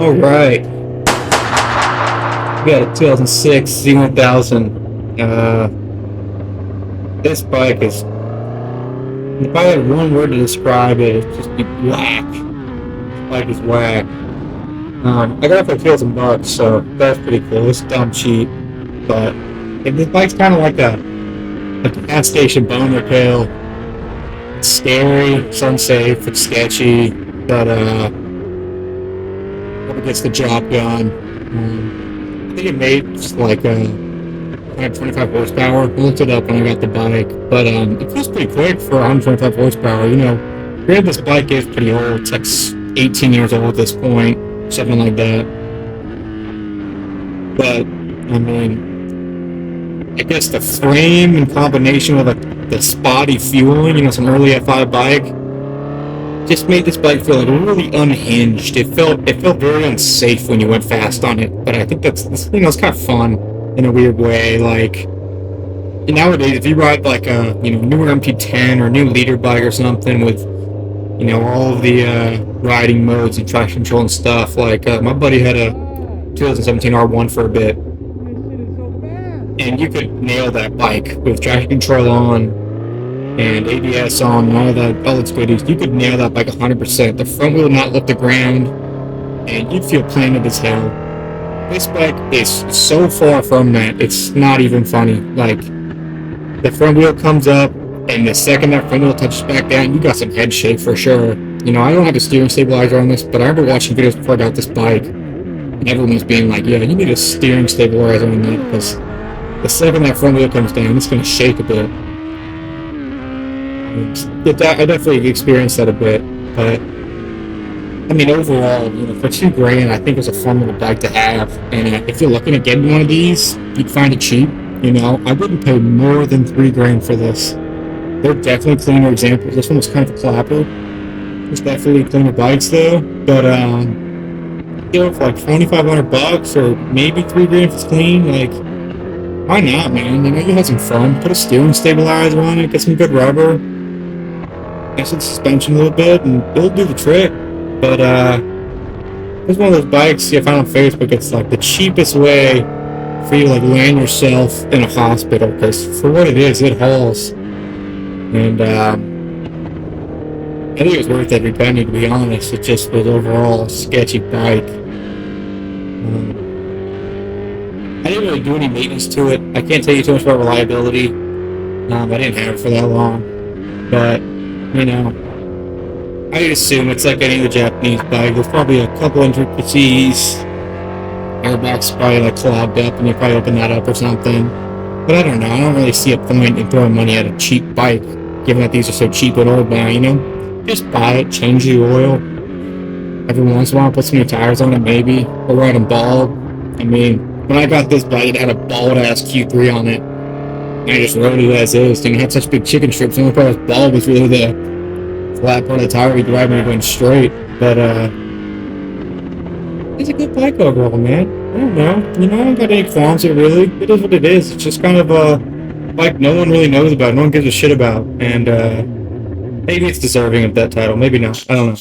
Alright, we got a 2006 Z1000. This bike is, if I had one word to describe it, it'd just be whack. This bike is whack. I got it for $2,000, so that's pretty cool. It's dumb cheap, but this bike's kind of like a gas station boner pill. It's scary, it's unsafe, it's sketchy, but it gets the job done. I think it made just like 125 horsepower. I looked it up when I got the bike, but it feels pretty quick for 125 horsepower. You know, granted this bike is pretty old. It's like 18 years old at this point, something like that. But I mean, I guess the frame in combination with like the spotty fueling, you know, some early F5 bike, just made this bike feel like really unhinged. It felt very unsafe when you went fast on it. But I think that's, you know, it's kind of fun in a weird way. Like nowadays, if you ride like a, you know, newer MP10 or new leader bike or something with, you know, all of the riding modes and traction control and stuff, like my buddy had a 2017 R1 for a bit, and you could nail that bike with traction control on and ABS on and all its goodies. You could nail that bike 100%. The front wheel would not lift the ground, and you'd feel planted as hell. This bike is so far from that, it's not even funny. Like, the front wheel comes up, and the second that front wheel touches back down, you got some head shake for sure. You know, I don't have a steering stabilizer on this, but I remember watching videos before I got this bike, and everyone was being like, yeah, you need a steering stabilizer on that, because the second that front wheel comes down, it's going to shake a bit. I definitely experienced that a bit, but I mean, overall, you know, for $2,000, I think it was a fun little bike to have. And if you're looking at getting one of these, you'd find it cheap. You know, I wouldn't pay more than $3,000 for this. They're definitely cleaner examples. This one was kind of a clapper. There's definitely cleaner bikes though, but you know, for like $2,500 or maybe $3,000 if it's clean, like, why not, man? You know, you had some fun. Put a steering stabilizer on it, get some good rubber, mess with the suspension a little bit, and it'll do the trick. But it's one of those bikes you find on Facebook. It's like the cheapest way for you to like land yourself in a hospital, because for what it is, it hauls. And I think it was worth every penny, to be honest. It just was overall a sketchy bike. I didn't really do any maintenance to it. I can't tell you too much about reliability. I didn't have it for that long. But, you know, I assume it's like any of the Japanese bike. There's probably a couple intricacies. Airbox probably like clogged up, and you probably open that up or something. But I don't know. I don't really see a point in throwing money at a cheap bike, given that these are so cheap and old now, you know? Just buy it, change the oil. Every once in a while, put some new tires on it, maybe. Or ride them bald. I mean, when I got this bike, it had a bald-ass Q3 on it. And I just rode it as is. Didn't have such big chicken strips. The only part was bald was really the flat part of the tire we drive when you're going straight. But, it's a good bike overall, man. I don't know. You know, I don't got any qualms with it, really. It is what it is. It's just kind of a bike no one really knows about. No one gives a shit about. And, maybe it's deserving of that title. Maybe not. I don't know.